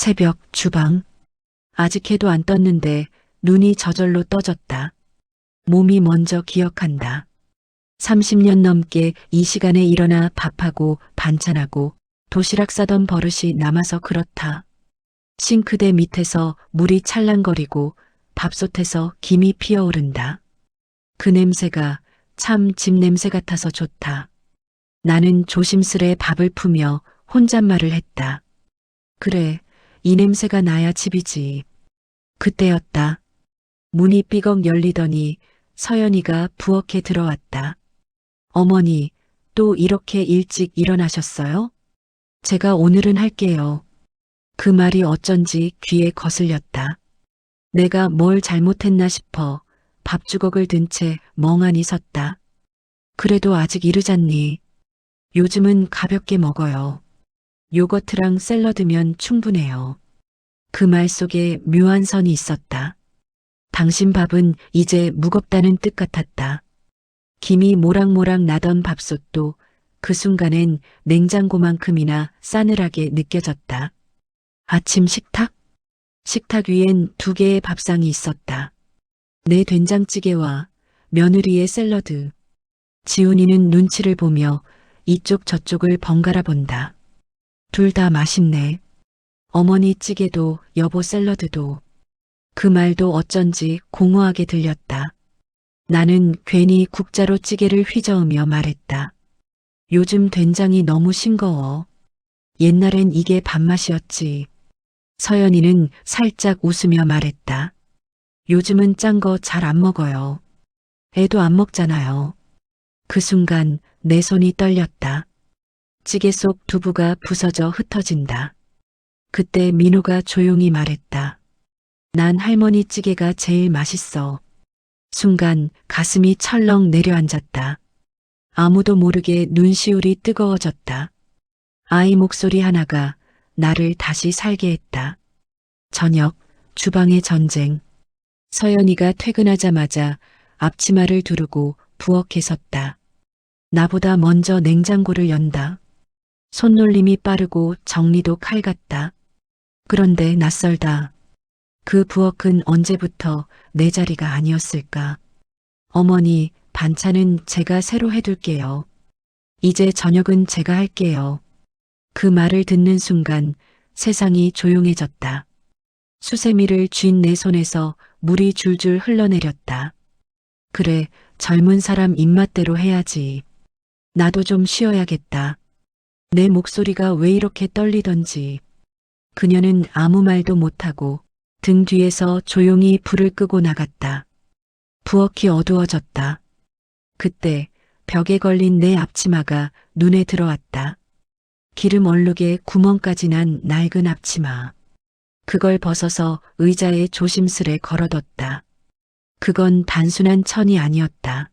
새벽 주방. 아직 해도 안 떴는데 눈이 저절로 떠졌다. 몸이 먼저 기억한다. 30년 넘게 이 시간에 일어나 밥하고 반찬하고 도시락 싸던 버릇이 남아서 그렇다. 싱크대 밑에서 물이 찰랑거리고 밥솥에서 김이 피어오른다. 그 냄새가 참 집 냄새 같아서 좋다. 나는 조심스레 밥을 푸며 혼잣말을 했다. 그래, 이 냄새가 나야 집이지. 그때였다. 문이 삐걱 열리더니 서연이가 부엌에 들어왔다. 어머니, 또 이렇게 일찍 일어나셨어요? 제가 오늘은 할게요. 그 말이 어쩐지 귀에 거슬렸다. 내가 뭘 잘못했나 싶어 밥주걱을 든 채 멍하니 섰다. 그래도 아직 이르잖니. 요즘은 가볍게 먹어요. 요거트랑 샐러드면 충분해요. 그 말 속에 묘한 선이 있었다. 당신 밥은 이제 무겁다는 뜻 같았다. 김이 모락모락 나던 밥솥도 그 순간엔 냉장고만큼이나 싸늘하게 느껴졌다. 아침 식탁? 식탁 위엔 2개의 밥상이 있었다. 내 된장찌개와 며느리의 샐러드. 지훈이는 눈치를 보며 이쪽 저쪽을 번갈아 본다. 둘 다 맛있네. 어머니 찌개도 여보 샐러드도. 그 말도 어쩐지 공허하게 들렸다. 나는 괜히 국자로 찌개를 휘저으며 말했다. 요즘 된장이 너무 싱거워. 옛날엔 이게 밥맛이었지. 서연이는 살짝 웃으며 말했다. 요즘은 짠 거 잘 안 먹어요. 애도 안 먹잖아요. 그 순간 내 손이 떨렸다. 찌개 속 두부가 부서져 흩어진다. 그때 민호가 조용히 말했다. 난 할머니 찌개가 제일 맛있어. 순간 가슴이 철렁 내려앉았다. 아무도 모르게 눈시울이 뜨거워졌다. 아이 목소리 하나가 나를 다시 살게 했다. 저녁, 주방의 전쟁. 서연이가 퇴근하자마자 앞치마를 두르고 부엌에 섰다. 나보다 먼저 냉장고를 연다. 손놀림이 빠르고 정리도 칼 같다. 그런데 낯설다. 그 부엌은 언제부터 내 자리가 아니었을까. 어머니, 반찬은 제가 새로 해둘게요. 이제 저녁은 제가 할게요. 그 말을 듣는 순간 세상이 조용해졌다. 수세미를 쥔 내 손에서 물이 줄줄 흘러내렸다. 그래, 젊은 사람 입맛대로 해야지. 나도 좀 쉬어야겠다. 내 목소리가 왜 이렇게 떨리던지. 그녀는 아무 말도 못하고 등 뒤에서 조용히 불을 끄고 나갔다. 부엌이 어두워졌다. 그때 벽에 걸린 내 앞치마가 눈에 들어왔다. 기름 얼룩에 구멍까지 난 낡은 앞치마. 그걸 벗어서 의자에 조심스레 걸어뒀다. 그건 단순한 천이 아니었다.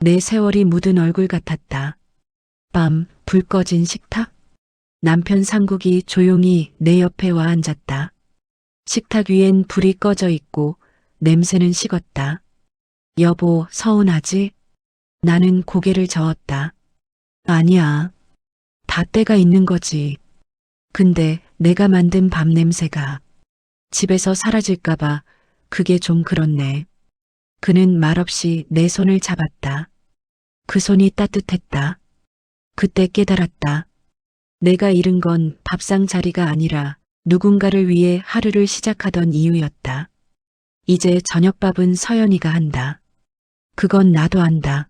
내 세월이 묻은 얼굴 같았다. 밤, 불 꺼진 식탁? 남편 상국이 조용히 내 옆에 와 앉았다. 식탁 위엔 불이 꺼져 있고 냄새는 식었다. 여보, 서운하지? 나는 고개를 저었다. 아니야. 다 때가 있는 거지. 근데 내가 만든 밥 냄새가 집에서 사라질까봐 그게 좀 그렇네. 그는 말없이 내 손을 잡았다. 그 손이 따뜻했다. 그때 깨달았다. 내가 잃은 건 밥상 자리가 아니라 누군가를 위해 하루를 시작하던 이유였다. 이제 저녁밥은 서연이가 한다. 그건 나도 안다.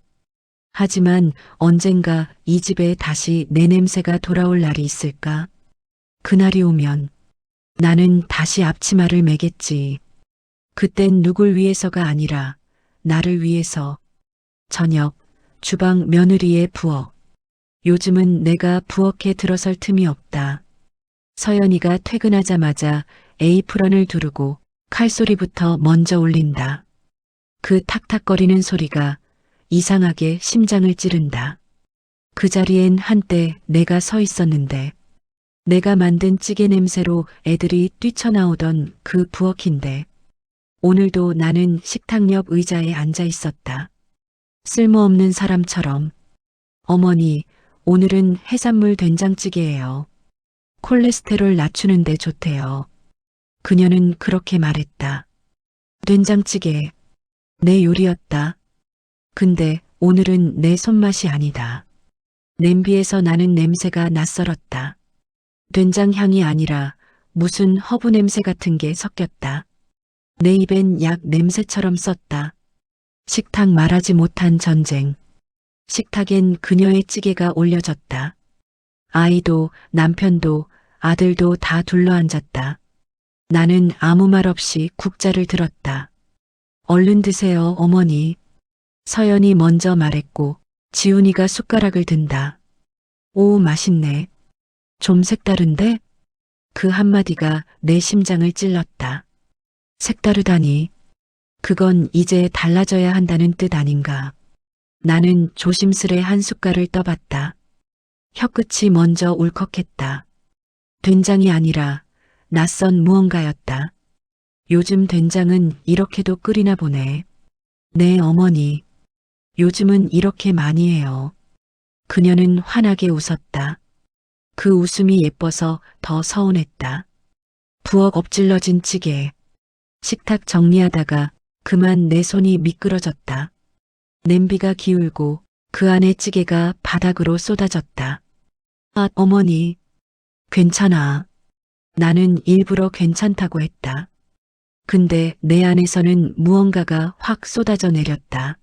하지만 언젠가 이 집에 다시 내 냄새가 돌아올 날이 있을까? 그날이 오면 나는 다시 앞치마를 매겠지. 그땐 누굴 위해서가 아니라 나를 위해서. 저녁, 주방 며느리의 부엌. 요즘은 내가 부엌에 들어설 틈이 없다. 서연이가 퇴근하자마자 에이프런을 두르고 칼소리부터 먼저 울린다. 그 탁탁거리는 소리가 이상하게 심장을 찌른다. 그 자리엔 한때 내가 서 있었는데, 내가 만든 찌개 냄새로 애들이 뛰쳐나오던 그 부엌인데, 오늘도 나는 식탁 옆 의자에 앉아 있었다. 쓸모없는 사람처럼. 어머니, 오늘은 해산물 된장찌개예요. 콜레스테롤 낮추는데 좋대요. 그녀는 그렇게 말했다. 된장찌개. 내 요리였다. 근데 오늘은 내 손맛이 아니다. 냄비에서 나는 냄새가 낯설었다. 된장 향이 아니라 무슨 허브 냄새 같은 게 섞였다. 내 입엔 약 냄새처럼 썼다. 식탁 말하지 못한 전쟁. 식탁엔 그녀의 찌개가 올려졌다. 아이도 남편도 아들도 다 둘러앉았다. 나는 아무 말 없이 국자를 들었다. 얼른 드세요, 어머니. 서연이 먼저 말했고 지훈이가 숟가락을 든다. 오, 맛있네. 좀 색다른데? 그 한마디가 내 심장을 찔렀다. 색다르다니. 그건 이제 달라져야 한다는 뜻 아닌가. 나는 조심스레 한 숟갈을 떠봤다. 혀끝이 먼저 울컥했다. 된장이 아니라 낯선 무언가였다. 요즘 된장은 이렇게도 끓이나 보네. 네, 어머니. 요즘은 이렇게 많이 해요. 그녀는 환하게 웃었다. 그 웃음이 예뻐서 더 서운했다. 부엌 엎질러진 찌개. 식탁 정리하다가 그만 내 손이 미끄러졌다. 냄비가 기울고 그 안에 찌개가 바닥으로 쏟아졌다. 아, 어머니. 괜찮아. 나는 일부러 괜찮다고 했다. 근데 내 안에서는 무언가가 확 쏟아져 내렸다.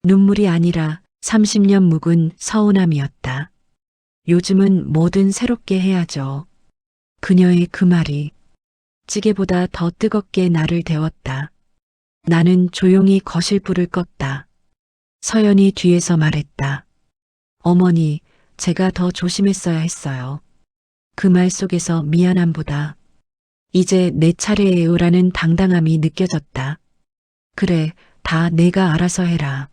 눈물이 아니라 30년 묵은 서운함이었다. 요즘은 뭐든 새롭게 해야죠. 그녀의 그 말이 찌개보다 더 뜨겁게 나를 데웠다. 나는 조용히 거실 불을 껐다. 서연이 뒤에서 말했다. 어머니, 제가 더 조심했어야 했어요. 그 말 속에서 미안함보다 이제 내 차례예요라는 당당함이 느껴졌다. 그래, 다 내가 알아서 해라.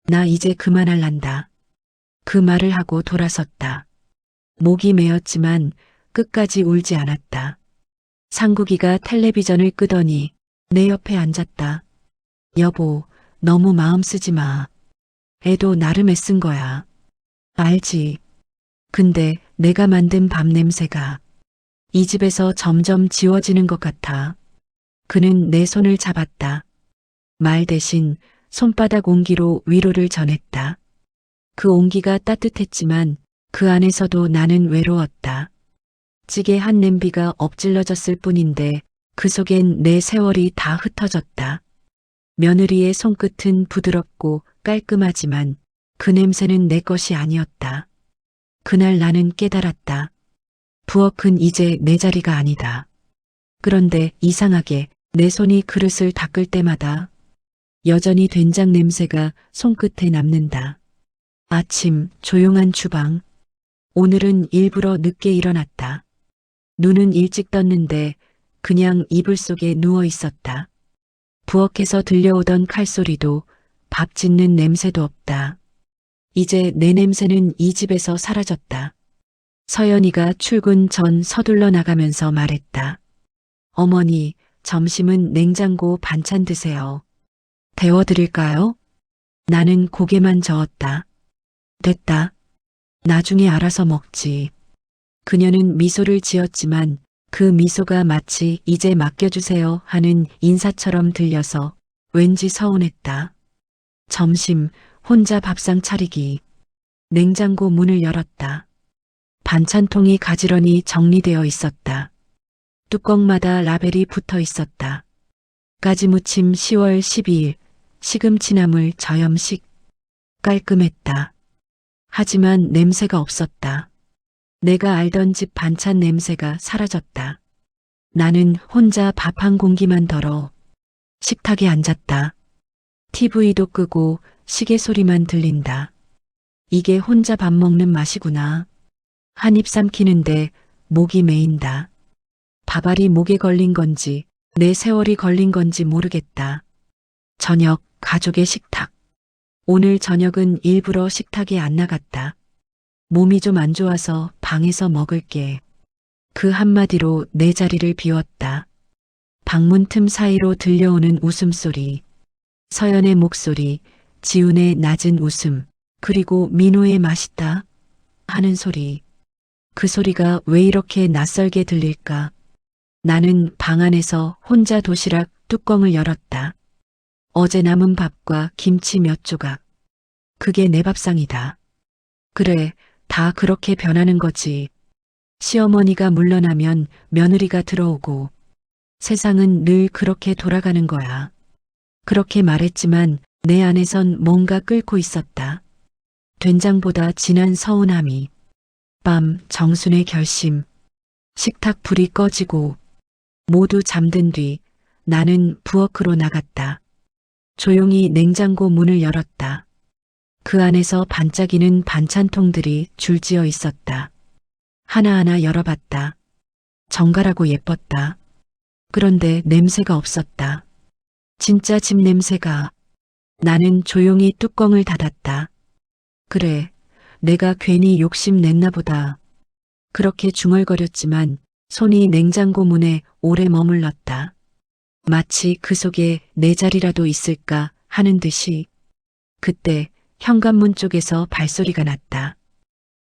나 이제 그만할란다. 그 말을 하고 돌아섰다. 목이 메었지만 끝까지 울지 않았다. 상국이가 텔레비전을 끄더니 내 옆에 앉았다. 여보, 너무 마음 쓰지 마. 애도 나름 애쓴 거야. 알지. 근데 내가 만든 밥 냄새가 이 집에서 점점 지워지는 것 같아. 그는 내 손을 잡았다. 말 대신 손바닥 온기로 위로를 전했다. 그 온기가 따뜻했지만 그 안에서도 나는 외로웠다. 찌개 한 냄비가 엎질러졌을 뿐인데 그 속엔 내 세월이 다 흩어졌다. 며느리의 손끝은 부드럽고 깔끔하지만 그 냄새는 내 것이 아니었다. 그날 나는 깨달았다. 부엌은 이제 내 자리가 아니다. 그런데 이상하게 내 손이 그릇을 닦을 때마다 여전히 된장 냄새가 손끝에 남는다. 아침 조용한 주방. 오늘은 일부러 늦게 일어났다. 눈은 일찍 떴는데 그냥 이불 속에 누워 있었다. 부엌에서 들려오던 칼소리도 밥 짓는 냄새도 없다. 이제 내 냄새는 이 집에서 사라졌다. 서연이가 출근 전 서둘러 나가면서 말했다. 어머니, 점심은 냉장고 반찬 드세요. 데워드릴까요? 나는 고개만 저었다. 됐다. 나중에 알아서 먹지. 그녀는 미소를 지었지만 그 미소가 마치 이제 맡겨주세요 하는 인사처럼 들려서 왠지 서운했다. 점심 혼자 밥상 차리기. 냉장고 문을 열었다. 반찬통이 가지런히 정리되어 있었다. 뚜껑마다 라벨이 붙어 있었다. 가지무침 10월 12일, 시금치나물 저염식. 깔끔했다. 하지만 냄새가 없었다. 내가 알던 집 반찬 냄새가 사라졌다. 나는 혼자 밥 한 공기만 덜어 식탁에 앉았다. TV도 끄고 시계 소리만 들린다. 이게 혼자 밥 먹는 맛이구나. 한 입 삼키는데 목이 메인다. 밥알이 목에 걸린 건지 내 세월이 걸린 건지 모르겠다. 저녁 가족의 식탁. 오늘 저녁은 일부러 식탁에 안 나갔다. 몸이 좀 안 좋아서 방에서 먹을게. 그 한마디로 내 자리를 비웠다. 방문 틈 사이로 들려오는 웃음소리. 서연의 목소리, 지훈의 낮은 웃음, 그리고 민호의 맛있다 하는 소리. 그 소리가 왜 이렇게 낯설게 들릴까? 나는 방 안에서 혼자 도시락 뚜껑을 열었다. 어제 남은 밥과 김치 몇 조각. 그게 내 밥상이다. 그래, 다 그렇게 변하는 거지. 시어머니가 물러나면 며느리가 들어오고 세상은 늘 그렇게 돌아가는 거야. 그렇게 말했지만 내 안에선 뭔가 끓고 있었다. 된장보다 진한 서운함이. 밤 정순의 결심. 식탁 불이 꺼지고 모두 잠든 뒤 나는 부엌으로 나갔다. 조용히 냉장고 문을 열었다. 그 안에서 반짝이는 반찬통들이 줄지어 있었다. 하나하나 열어봤다. 정갈하고 예뻤다. 그런데 냄새가 없었다. 진짜 집 냄새가. 나는 조용히 뚜껑을 닫았다. 그래, 내가 괜히 욕심냈나 보다. 그렇게 중얼거렸지만 손이 냉장고 문에 오래 머물렀다. 마치 그 속에 내 자리라도 있을까 하는 듯이. 그때 현관문 쪽에서 발소리가 났다.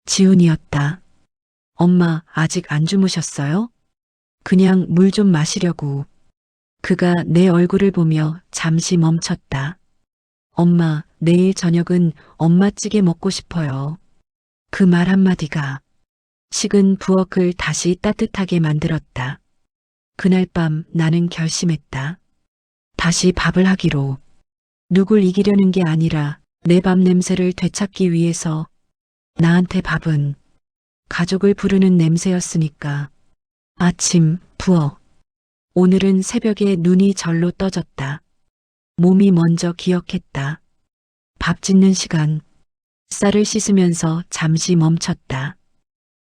지훈이었다. 엄마 아직 안 주무셨어요? 그냥 물 좀 마시려고. 그가 내 얼굴을 보며 잠시 멈췄다. 엄마, 내일 저녁은 엄마 찌개 먹고 싶어요. 그 말 한마디가 식은 부엌을 다시 따뜻하게 만들었다. 그날 밤 나는 결심했다. 다시 밥을 하기로. 누굴 이기려는 게 아니라 내 밥 냄새를 되찾기 위해서. 나한테 밥은 가족을 부르는 냄새였으니까. 아침, 부엌. 오늘은 새벽에 눈이 절로 떠졌다. 몸이 먼저 기억했다. 밥 짓는 시간. 쌀을 씻으면서 잠시 멈췄다.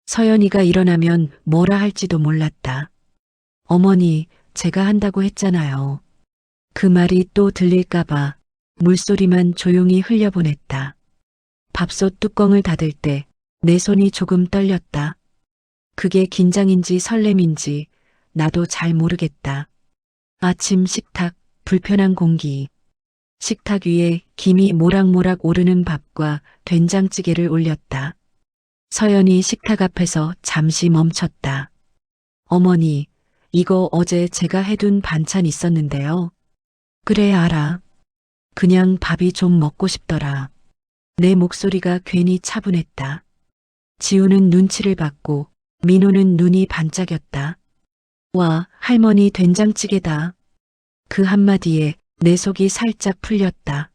서연이가 일어나면 뭐라 할지도 몰랐다. 어머니, 제가 한다고 했잖아요. 그 말이 또 들릴까봐 물소리만 조용히 흘려보냈다. 밥솥 뚜껑을 닫을 때 내 손이 조금 떨렸다. 그게 긴장인지 설렘인지 나도 잘 모르겠다. 아침 식탁, 불편한 공기. 식탁 위에 김이 모락모락 오르는 밥과 된장찌개를 올렸다. 서연이 식탁 앞에서 잠시 멈췄다. 어머니, 이거 어제 제가 해둔 반찬 있었는데요. 그래, 알아. 그냥 밥이 좀 먹고 싶더라. 내 목소리가 괜히 차분했다. 지우는 눈치를 받고 민호는 눈이 반짝였다. 와, 할머니 된장찌개다. 그 한마디에 내 속이 살짝 풀렸다.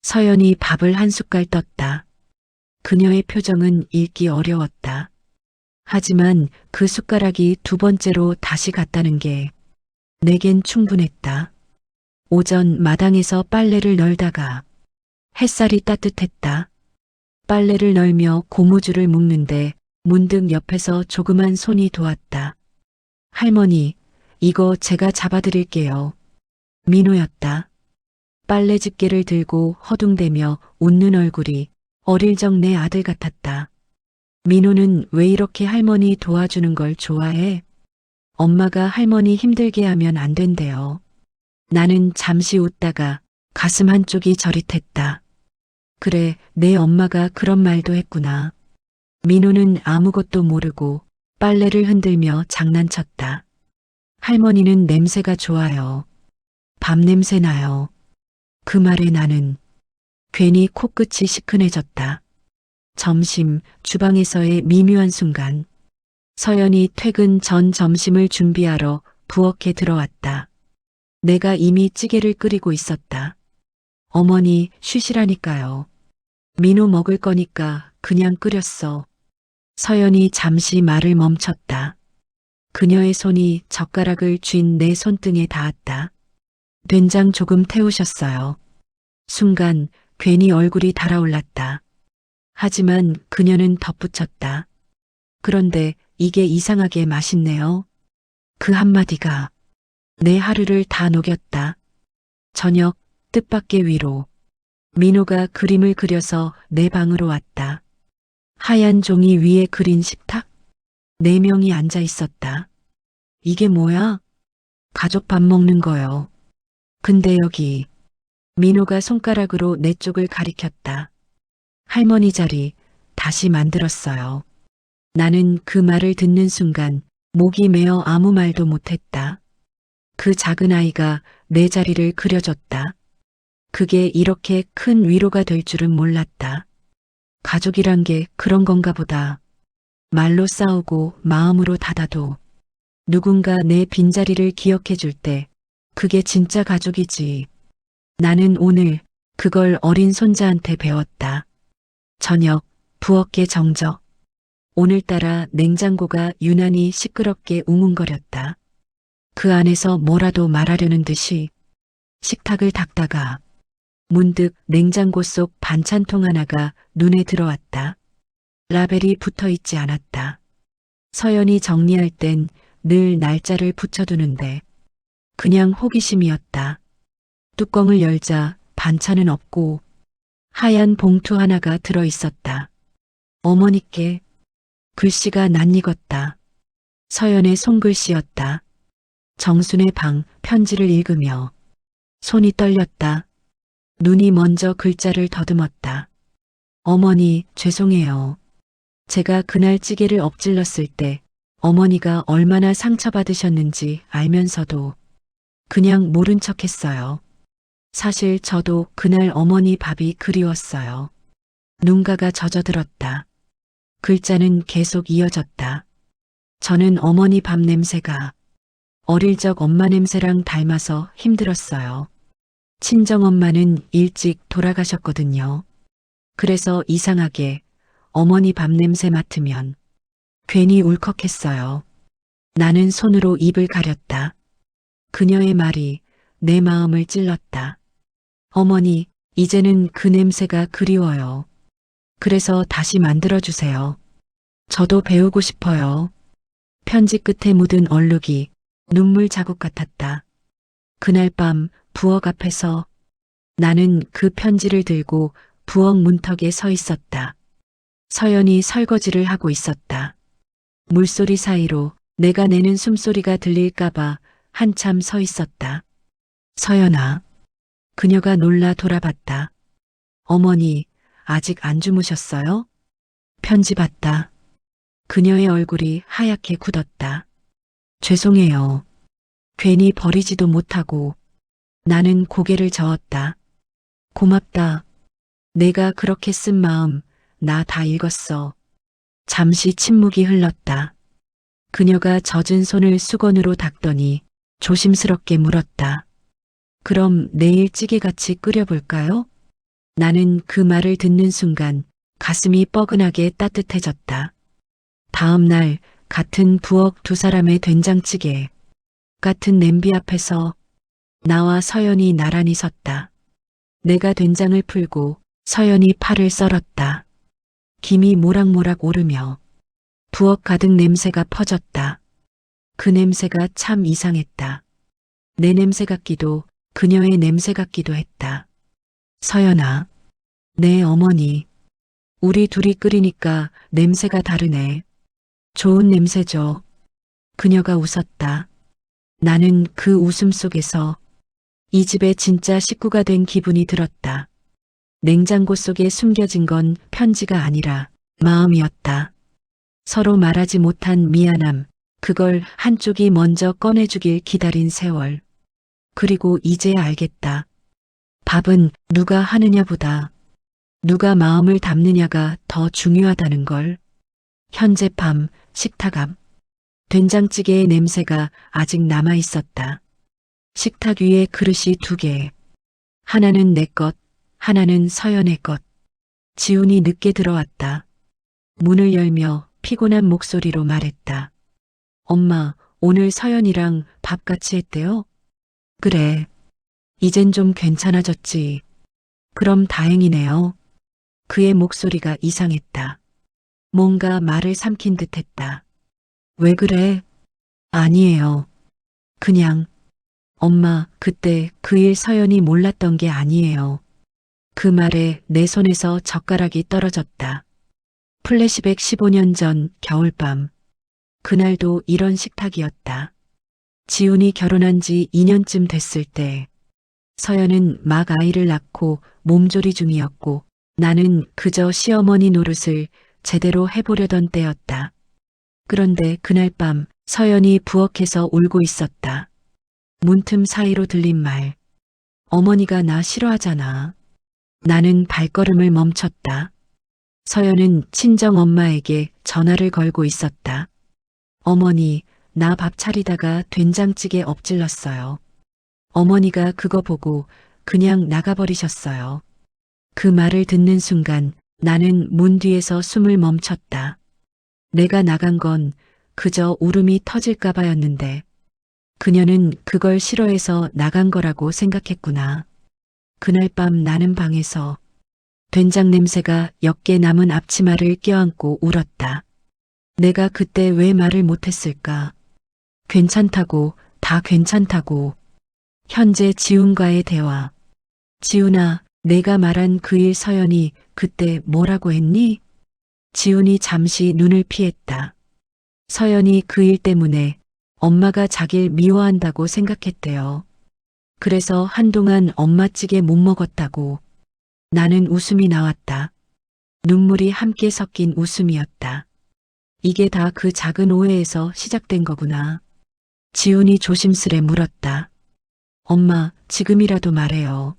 서연이 밥을 한 숟갈 떴다. 그녀의 표정은 읽기 어려웠다. 하지만 그 숟가락이 두 번째로 다시 갔다는 게 내겐 충분했다. 오전 마당에서 빨래를 널다가 햇살이 따뜻했다. 빨래를 널며 고무줄을 묶는데 문득 옆에서 조그만 손이 도왔다. 할머니, 이거 제가 잡아드릴게요. 민호였다. 빨래 집게를 들고 허둥대며 웃는 얼굴이 어릴 적 내 아들 같았다. 민호는 왜 이렇게 할머니 도와주는 걸 좋아해? 엄마가 할머니 힘들게 하면 안 된대요. 나는 잠시 웃다가 가슴 한쪽이 저릿했다. 그래, 내 엄마가 그런 말도 했구나. 민호는 아무것도 모르고 빨래를 흔들며 장난쳤다. 할머니는 냄새가 좋아요. 밥 냄새 나요. 그 말에 나는 괜히 코끝이 시큰해졌다. 점심, 주방에서의 미묘한 순간. 서연이 퇴근 전 점심을 준비하러 부엌에 들어왔다. 내가 이미 찌개를 끓이고 있었다. 어머니, 쉬시라니까요. 민호 먹을 거니까 그냥 끓였어. 서연이 잠시 말을 멈췄다. 그녀의 손이 젓가락을 쥔 내 손등에 닿았다. 된장 조금 태우셨어요. 순간 괜히 얼굴이 달아올랐다. 하지만 그녀는 덧붙였다. 그런데 이게 이상하게 맛있네요. 그 한마디가 내 하루를 다 녹였다. 저녁 뜻밖의 위로. 민호가 그림을 그려서 내 방으로 왔다. 하얀 종이 위에 그린 식탁? 4명이 앉아 있었다. 이게 뭐야? 가족 밥 먹는 거요. 근데 여기. 민호가 손가락으로 내 쪽을 가리켰다. 할머니 자리 다시 만들었어요. 나는 그 말을 듣는 순간 목이 메어 아무 말도 못했다. 그 작은 아이가 내 자리를 그려줬다. 그게 이렇게 큰 위로가 될 줄은 몰랐다. 가족이란 게 그런 건가 보다. 말로 싸우고 마음으로 닫아도 누군가 내 빈자리를 기억해 줄 때 그게 진짜 가족이지. 나는 오늘 그걸 어린 손자한테 배웠다. 저녁, 부엌의 정적. 오늘따라 냉장고가 유난히 시끄럽게 웅웅거렸다. 그 안에서 뭐라도 말하려는 듯이 식탁을 닦다가 문득 냉장고 속 반찬통 하나가 눈에 들어왔다. 라벨이 붙어 있지 않았다. 서연이 정리할 땐 늘 날짜를 붙여두는데 그냥 호기심이었다. 뚜껑을 열자 반찬은 없고 하얀 봉투 하나가 들어 있었다. 어머니께. 글씨가 낯익었다. 서연의 손글씨였다. 정순의 방 편지를 읽으며 손이 떨렸다. 눈이 먼저 글자를 더듬었다. 어머니, 죄송해요. 제가 그날 찌개를 엎질렀을 때 어머니가 얼마나 상처받으셨는지 알면서도 그냥 모른 척 했어요. 사실 저도 그날 어머니 밥이 그리웠어요. 눈가가 젖어들었다. 글자는 계속 이어졌다. 저는 어머니 밥 냄새가 어릴 적 엄마 냄새랑 닮아서 힘들었어요. 친정엄마는 일찍 돌아가셨거든요. 그래서 이상하게 어머니 밥 냄새 맡으면 괜히 울컥했어요. 나는 손으로 입을 가렸다. 그녀의 말이 내 마음을 찔렀다. 어머니, 이제는 그 냄새가 그리워요. 그래서 다시 만들어주세요. 저도 배우고 싶어요. 편지 끝에 묻은 얼룩이 눈물 자국 같았다. 그날 밤 부엌 앞에서 나는 그 편지를 들고 부엌 문턱에 서 있었다. 서연이 설거지를 하고 있었다. 물소리 사이로 내가 내는 숨소리가 들릴까봐 한참 서 있었다. 서연아. 그녀가 놀라 돌아봤다. 어머니, 아직 안 주무셨어요? 편지 봤다. 그녀의 얼굴이 하얗게 굳었다. 죄송해요. 괜히 버리지도 못하고. 나는 고개를 저었다. 고맙다. 내가 그렇게 쓴 마음 나 다 읽었어. 잠시 침묵이 흘렀다. 그녀가 젖은 손을 수건으로 닦더니 조심스럽게 물었다. 그럼 내일 찌개같이 끓여볼까요? 나는 그 말을 듣는 순간 가슴이 뻐근하게 따뜻해졌다. 다음 날 같은 부엌 두 사람의 된장찌개, 같은 냄비 앞에서 나와 서연이 나란히 섰다. 내가 된장을 풀고 서연이 파를 썰었다. 김이 모락모락 오르며 부엌 가득 냄새가 퍼졌다. 그 냄새가 참 이상했다. 내 냄새 같기도 그녀의 냄새 같기도 했다. 서연아, 내 어머니. 우리 둘이 끓이니까 냄새가 다르네. 좋은 냄새죠. 그녀가 웃었다. 나는 그 웃음 속에서 이 집의 진짜 식구가 된 기분이 들었다. 냉장고 속에 숨겨진 건 편지가 아니라 마음이었다. 서로 말하지 못한 미안함, 그걸 한쪽이 먼저 꺼내주길 기다린 세월. 그리고 이제야 알겠다. 밥은 누가 하느냐보다 누가 마음을 담느냐가 더 중요하다는 걸. 현재 밤 식탁 앞 된장찌개의 냄새가 아직 남아 있었다. 식탁 위에 그릇이 두 개. 하나는 내 것, 하나는 서연의 것. 지훈이 늦게 들어왔다. 문을 열며 피곤한 목소리로 말했다. 엄마, 오늘 서연이랑 밥 같이 했대요? 그래. 이젠 좀 괜찮아졌지. 그럼 다행이네요. 그의 목소리가 이상했다. 뭔가 말을 삼킨 듯했다. 왜 그래? 아니에요. 그냥 엄마, 그때 그 일 서연이 몰랐던 게 아니에요. 그 말에 내 손에서 젓가락이 떨어졌다. 플래시백 15년 전 겨울밤. 그날도 이런 식탁이었다. 지훈이 결혼한 지 2년쯤 됐을 때 서연은 막 아이를 낳고 몸조리 중이었고 나는 그저 시어머니 노릇을 제대로 해보려던 때였다. 그런데 그날 밤 서연이 부엌에서 울고 있었다. 문틈 사이로 들린 말. 어머니가 나 싫어하잖아. 나는 발걸음을 멈췄다. 서연은 친정 엄마에게 전화를 걸고 있었다. 어머니, 나 밥 차리다가 된장찌개 엎질렀어요. 어머니가 그거 보고 그냥 나가버리셨어요. 그 말을 듣는 순간 나는 문 뒤에서 숨을 멈췄다. 내가 나간 건 그저 울음이 터질까봐였는데 그녀는 그걸 싫어해서 나간 거라고 생각했구나. 그날 밤 나는 방에서 된장 냄새가 옅게 남은 앞치마를 껴안고 울었다. 내가 그때 왜 말을 못했을까? 괜찮다고, 다 괜찮다고. 현재 지훈과의 대화. 지훈아, 내가 말한 그 일 서연이 그때 뭐라고 했니? 지훈이 잠시 눈을 피했다. 서연이 그 일 때문에 엄마가 자길 미워한다고 생각했대요. 그래서 한동안 엄마찌개 못 먹었다고. 나는 웃음이 나왔다. 눈물이 함께 섞인 웃음이었다. 이게 다 그 작은 오해에서 시작된 거구나. 지훈이 조심스레 물었다. 엄마, 지금이라도 말해요.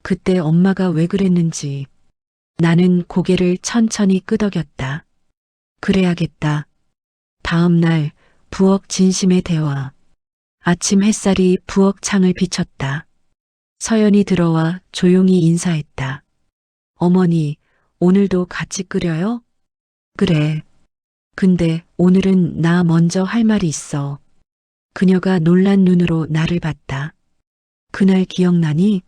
그때 엄마가 왜 그랬는지. 나는 고개를 천천히 끄덕였다. 그래야겠다. 다음 날 부엌 진심의 대화. 아침 햇살이 부엌 창을 비쳤다. 서연이 들어와 조용히 인사했다. 어머니, 오늘도 같이 끓여요? 그래. 근데 오늘은 나 먼저 할 말이 있어. 그녀가 놀란 눈으로 나를 봤다. 그날 기억나니?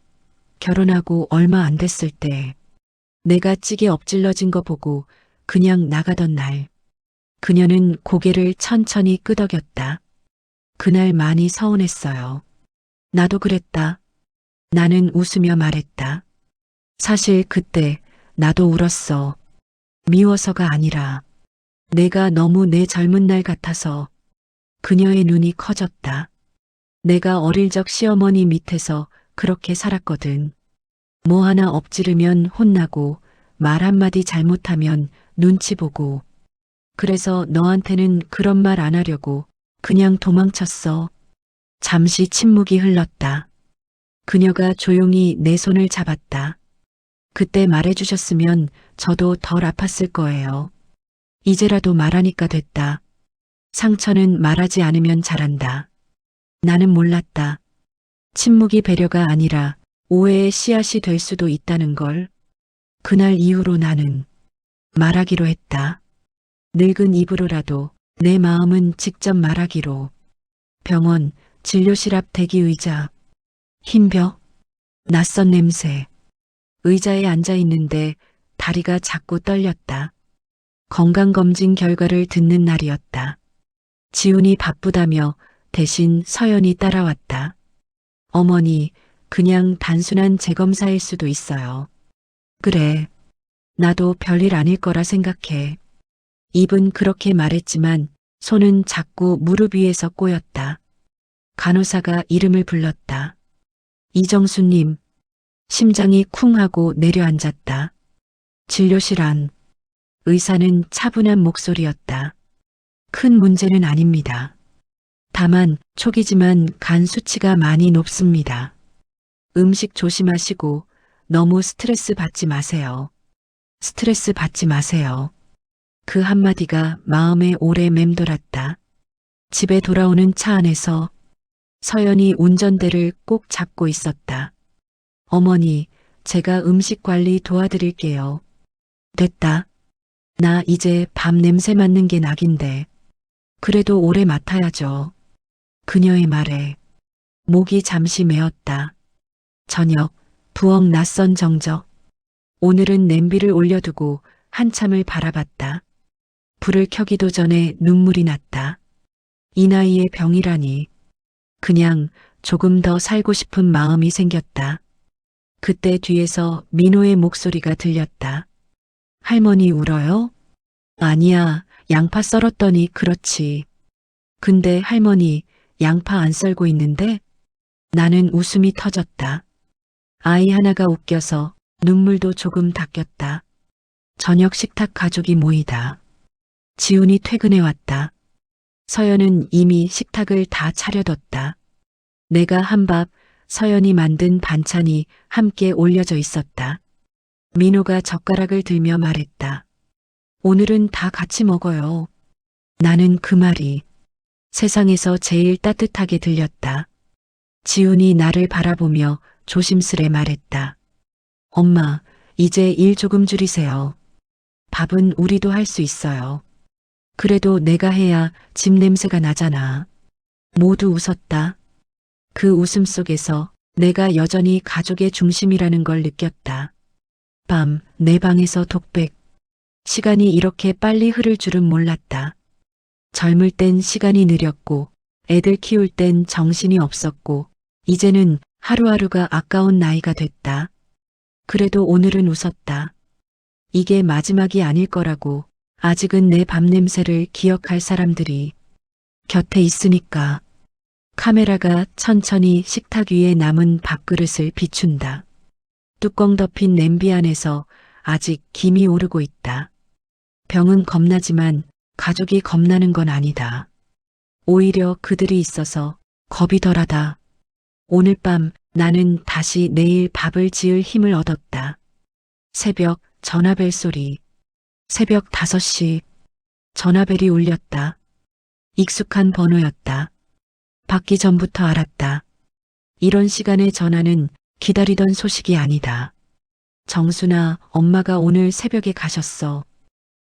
결혼하고 얼마 안 됐을 때 내가 찌개 엎질러진 거 보고 그냥 나가던 날. 그녀는 고개를 천천히 끄덕였다. 그날 많이 서운했어요. 나도 그랬다. 나는 웃으며 말했다. 사실 그때 나도 울었어. 미워서가 아니라 내가 너무 내 젊은 날 같아서. 그녀의 눈이 커졌다. 내가 어릴 적 시어머니 밑에서 그렇게 살았거든. 뭐 하나 엎지르면 혼나고 말 한마디 잘못하면 눈치 보고. 그래서 너한테는 그런 말 안 하려고 그냥 도망쳤어. 잠시 침묵이 흘렀다. 그녀가 조용히 내 손을 잡았다. 그때 말해주셨으면 저도 덜 아팠을 거예요. 이제라도 말하니까 됐다. 상처는 말하지 않으면 자란다. 나는 몰랐다. 침묵이 배려가 아니라 오해의 씨앗이 될 수도 있다는 걸. 그날 이후로 나는 말하기로 했다. 늙은 입으로라도 내 마음은 직접 말하기로. 병원, 진료실 앞 대기의자, 흰 벽, 낯선 냄새. 의자에 앉아 있는데 다리가 자꾸 떨렸다. 건강검진 결과를 듣는 날이었다. 지훈이 바쁘다며 대신 서연이 따라왔다. 어머니, 그냥 단순한 재검사일 수도 있어요. 그래. 나도 별일 아닐 거라 생각해. 입은 그렇게 말했지만 손은 자꾸 무릎 위에서 꼬였다. 간호사가 이름을 불렀다. 이정수님. 심장이 쿵 하고 내려앉았다. 진료실 안. 의사는 차분한 목소리였다. 큰 문제는 아닙니다. 다만 초기지만 간 수치가 많이 높습니다. 음식 조심하시고 너무 스트레스 받지 마세요. 스트레스 받지 마세요. 그 한마디가 마음에 오래 맴돌았다. 집에 돌아오는 차 안에서 서연이 운전대를 꼭 잡고 있었다. 어머니, 제가 음식 관리 도와드릴게요. 됐다. 나 이제 밥 냄새 맡는 게 낙인데. 그래도 오래 맡아야죠. 그녀의 말에 목이 잠시 메었다. 저녁, 부엌 낯선 정적. 오늘은 냄비를 올려두고 한참을 바라봤다. 불을 켜기도 전에 눈물이 났다. 이 나이에 병이라니. 그냥 조금 더 살고 싶은 마음이 생겼다. 그때 뒤에서 민호의 목소리가 들렸다. 할머니 울어요? 아니야, 양파 썰었더니 그렇지. 근데 할머니, 양파 안 썰고 있는데? 나는 웃음이 터졌다. 아이 하나가 웃겨서 눈물도 조금 닦였다. 저녁 식탁 가족이 모이다. 지훈이 퇴근해 왔다. 서연은 이미 식탁을 다 차려뒀다. 내가 한 밥, 서연이 만든 반찬이 함께 올려져 있었다. 민호가 젓가락을 들며 말했다. 오늘은 다 같이 먹어요. 나는 그 말이 세상에서 제일 따뜻하게 들렸다. 지훈이 나를 바라보며 조심스레 말했다. 엄마, 이제 일 조금 줄이세요. 밥은 우리도 할 수 있어요. 그래도 내가 해야 집 냄새가 나잖아. 모두 웃었다. 그 웃음 속에서 내가 여전히 가족의 중심이라는 걸 느꼈다. 밤, 내 방에서 독백. 시간이 이렇게 빨리 흐를 줄은 몰랐다. 젊을 땐 시간이 느렸고, 애들 키울 땐 정신이 없었고, 이제는 하루하루가 아까운 나이가 됐다. 그래도 오늘은 웃었다. 이게 마지막이 아닐 거라고, 아직은 내 밤 냄새를 기억할 사람들이 곁에 있으니까. 카메라가 천천히 식탁 위에 남은 밥그릇을 비춘다. 뚜껑 덮인 냄비 안에서 아직 김이 오르고 있다. 병은 겁나지만 가족이 겁나는 건 아니다. 오히려 그들이 있어서 겁이 덜하다. 오늘 밤 나는 다시 내일 밥을 지을 힘을 얻었다. 새벽 전화벨 소리. 새벽 5시. 전화벨이 울렸다. 익숙한 번호였다. 받기 전부터 알았다. 이런 시간의 전화는 기다리던 소식이 아니다. 정순아, 엄마가 오늘 새벽에 가셨어.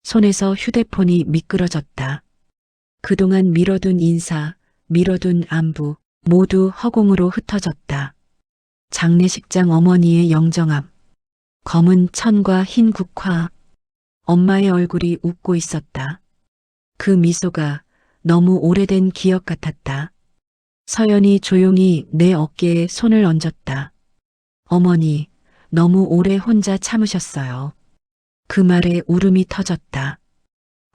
손에서 휴대폰이 미끄러졌다. 그동안 미뤄둔 인사, 미뤄둔 안부, 모두 허공으로 흩어졌다. 장례식장 어머니의 영정 앞. 검은 천과 흰 국화. 엄마의 얼굴이 웃고 있었다. 그 미소가 너무 오래된 기억 같았다. 서연이 조용히 내 어깨에 손을 얹었다. 어머니, 너무 오래 혼자 참으셨어요. 그 말에 울음이 터졌다.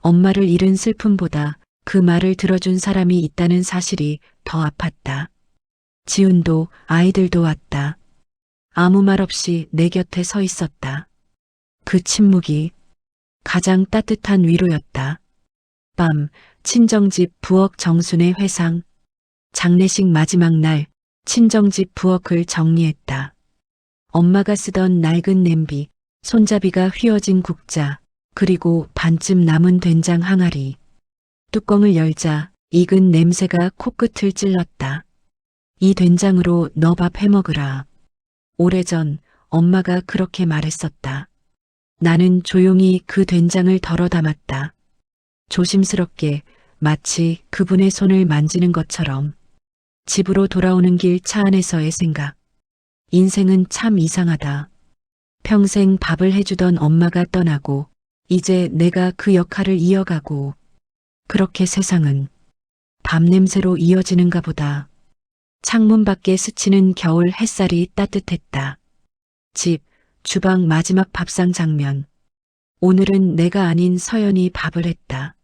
엄마를 잃은 슬픔보다 그 말을 들어준 사람이 있다는 사실이 더 아팠다. 지훈도 아이들도 왔다. 아무 말 없이 내 곁에 서 있었다. 그 침묵이 가장 따뜻한 위로였다. 밤, 친정집 부엌 정순의 회상. 장례식 마지막 날, 친정집 부엌을 정리했다. 엄마가 쓰던 낡은 냄비, 손잡이가 휘어진 국자, 그리고 반쯤 남은 된장 항아리. 뚜껑을 열자 익은 냄새가 코끝을 찔렀다. 이 된장으로 너 밥 해먹으라. 오래전 엄마가 그렇게 말했었다. 나는 조용히 그 된장을 덜어 담았다. 조심스럽게 마치 그분의 손을 만지는 것처럼. 집으로 돌아오는 길 차 안에서의 생각. 인생은 참 이상하다. 평생 밥을 해주던 엄마가 떠나고 이제 내가 그 역할을 이어가고 그렇게 세상은 밥 냄새로 이어지는가 보다. 창문 밖에 스치는 겨울 햇살이 따뜻했다. 집, 주방 마지막 밥상 장면. 오늘은 내가 아닌 서연이 밥을 했다.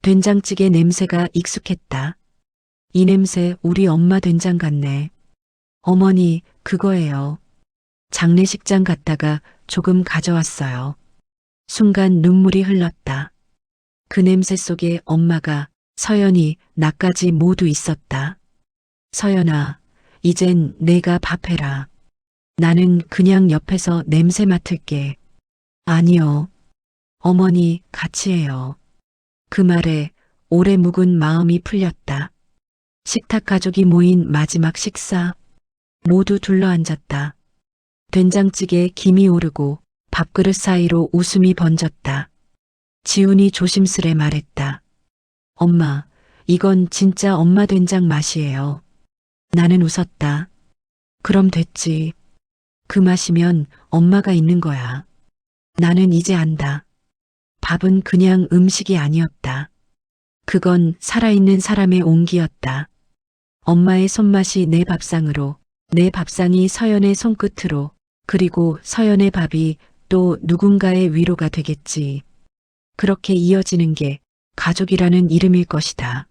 된장찌개 냄새가 익숙했다. 이 냄새 우리 엄마 된장 같네. 어머니, 그거예요. 장례식장 갔다가 조금 가져왔어요. 순간 눈물이 흘렀다. 그 냄새 속에 엄마가, 서연이, 나까지 모두 있었다. 서연아, 이젠 내가 밥 해라. 나는 그냥 옆에서 냄새 맡을게. 아니요. 어머니, 같이 해요. 그 말에 오래 묵은 마음이 풀렸다. 식탁 가족이 모인 마지막 식사. 모두 둘러앉았다. 된장찌개에 김이 오르고 밥그릇 사이로 웃음이 번졌다. 지훈이 조심스레 말했다. 엄마, 이건 진짜 엄마 된장 맛이에요. 나는 웃었다. 그럼 됐지. 그 맛이면 엄마가 있는 거야. 나는 이제 안다. 밥은 그냥 음식이 아니었다. 그건 살아있는 사람의 온기였다. 엄마의 손맛이 내 밥상으로, 내 밥상이 서연의 손끝으로, 그리고 서연의 밥이 또 누군가의 위로가 되겠지. 그렇게 이어지는 게 가족이라는 이름일 것이다.